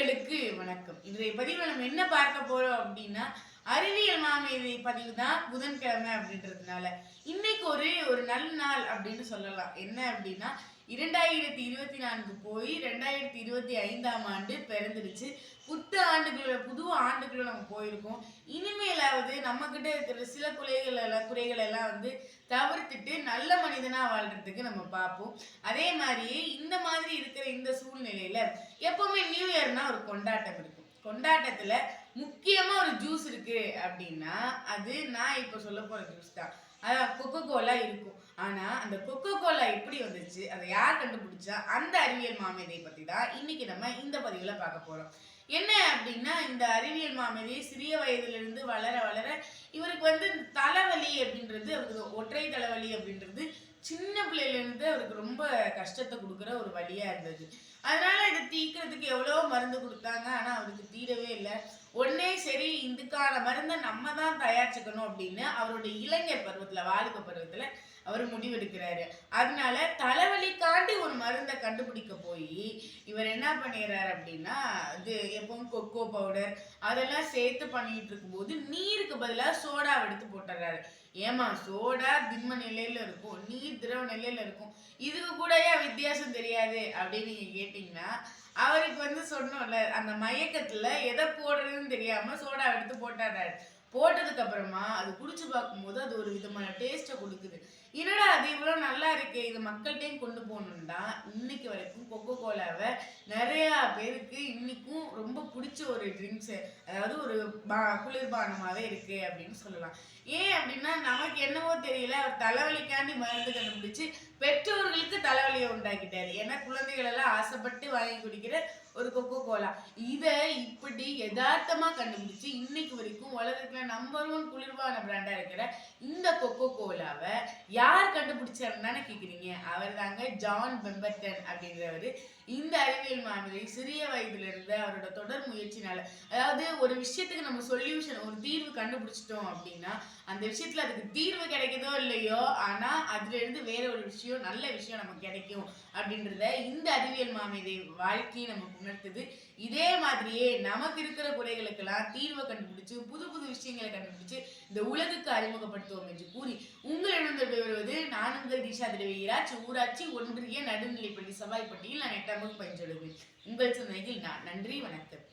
நேயர்களுக்கு வணக்கம். இன்றைய பதிவில் நம்ம என்ன பார்க்க போறோம் அப்படின்னா, அறிவியல் மாமேதை பதிவு தான் புதன்கிழமை அப்படின்றதுனால இன்னைக்கு ஒரு நல்ல நாள் அப்படின்னு சொல்லலாம். என்ன அப்படின்னா 2024 போய் 2025ஆம் ஆண்டு பிறந்துடுச்சு. புது ஆண்டுக்குள்ள நம்ம போயிருக்கோம். இனிமேலாவது நம்ம கிட்ட இருக்கிற சில குறைகள் எல்லாம் வந்து தவிர்த்துட்டு நல்ல மனிதனா வாழ்றதுக்கு நம்ம பார்ப்போம். அதே மாதிரியே இந்த மாதிரி இருக்கிற இந்த சூழ்நிலையில எப்பவுமே நியூ இயர்னா ஒரு கொண்டாட்டம் இருக்கும். கொண்டாட்டத்துல முக்கியமா ஒரு ஜூஸ் இருக்கு அப்படின்னா அது நான் இப்ப சொல்ல போற ஜூஸ் தான். அதான் கொக்கோ கோலா இருக்கும். ஆனா அந்த கொக்கோ கோலா எப்படி வந்துச்சு, அதை யார் கண்டுபிடிச்சா, அந்த அறிவியல் மாமேதை பத்தி தான் இன்னைக்கு நம்ம இந்த பதிவுல பார்க்க போறோம். என்ன அப்படின்னா, இந்த அறிவியல் மாமேதை சிறிய வயதிலிருந்து வளர வளர இவருக்கு வந்து தலைவலி அப்படின்றது, அவருக்கு ஒற்றை தலைவலி அப்படின்றது சின்ன பிள்ளையில இருந்து அவருக்கு ரொம்ப கஷ்டத்தை கொடுக்குற ஒரு வழியா இருந்தது. அதனால இதை தீர்க்கறதுக்கு எவ்வளவோ மருந்து கொடுத்தாங்க. ஆனா அவருக்கு தீரவே இல்லை. உடனே சரி இதுக்கான மருந்தை நம்ம தான் தயாரிச்சுக்கணும் அப்படின்னு அவருடைய இளைஞர் பருவத்துல, வாலிப பருவத்துல அவர் முடிவெடுக்கிறாரு. அதனால தலைவலிக்காண்டி ஒரு மருந்தை கண்டுபிடிக்க போய் இவர் என்ன பண்ணிடுறாரு அப்படின்னா, இது எப்பவும் கொக்கோ பவுடர் அதெல்லாம் சேர்த்து பண்ணிட்டு இருக்கும்போது நீருக்கு பதிலாக சோடா எடுத்து போட்டுறாரு. ஏமா சோடா திண்ம நிலையில இருக்கும், நீர் திரவ நிலையில இருக்கும், இதுக்கு கூட ஏன் வித்தியாசம் தெரியாது அப்படின்னு நீங்க கேட்டீங்கன்னா, அவருக்கு வந்து சொன்னோம்ல அந்த மயக்கத்துல எதை போடுறதுன்னு தெரியாம சோடா எடுத்து போட்டாரு. போட்டதுக்கு அப்புறமா அது குடிச்சு பார்க்கும்போது அது ஒரு விதமான டேஸ்ட்டை கொடுக்குது. என்னடா அது இவ்வளோ நல்லா இருக்கு, இது மக்கள்கிட்டையும் கொண்டு போகணும்னா இன்னைக்கு வரைக்கும் கொக்கோ கோலாவை நிறையா பேருக்கு இன்னைக்கும் ரொம்ப பிடிச்ச ஒரு ட்ரிங்க்ஸு, அதாவது ஒரு குளிர்பானமாகவே இருக்கு அப்படின்னு சொல்லலாம். ஏன் அப்படின்னா நமக்கு என்னவோ தெரியல, அவர் தலைவலிக்காண்டி மருந்து கண்டுபிடிச்சு பெற்றோர்களுக்கு தலைவலியை உண்டாக்கிட்டாரு. ஏன்னா குழந்தைகள் எல்லாம் ஆசைப்பட்டு வாங்கி குடிக்கிற ஒரு கொக்கோ கோலா இதை இப்படி யதார்த்தமா கண்டுபிடிச்சு இன்னைக்கு வரைக்கும் உலகத்துல நம்பர் 1 குளிர்பான பிராண்டா இருக்கிற இந்த கொக்கோ கோலாவை யார் கண்டுபிடிச்சாருன்னு கேக்குறீங்க? அவர் தாங்க ஜான் பெம்பர்டன் அப்படின்றவரு. இந்த அறிவியல் மாமேதை சிறிய வயதுல இருந்து அவரோட தொடர் முயற்சினால, அதாவது ஒரு விஷயத்துக்கு நம்ம சொல்யூஷன், ஒரு தீர்வு கண்டுபிடிச்சிட்டோம் அப்படின்னா அந்த விஷயத்துல அதுக்கு தீர்வு கிடைக்குதோ இல்லையோ, ஆனா அதுல இருந்து வேற ஒரு விஷயம், நல்ல விஷயம் நமக்கு கிடைக்கும் அப்படின்றத இந்த அறிவியல் மாமேதை வாழ்க்கையை நமக்கு உணர்த்துது. இதே மாதிரியே நமக்கு இருக்கிற குறைகளுக்கெல்லாம் தீர்வை கண்டுபிடிச்சு புது புது விஷயங்களை கண்டுபிடிச்சு இந்த உலகுக்கு அறிமுகப்படுத்துவோம் என்று கூறி உங்களிடம் வருவது நான் உங்கள் திஷா திரவியராஜ், ஊராட்சி ஒன்றிய நடுநிலைப்பள்ளி சவாய்ப்பட்டியில் நான் 8ஆம் வகுப்பு பயின்று. உங்கள் சிந்தனையில் நான். நன்றி, வணக்கம்.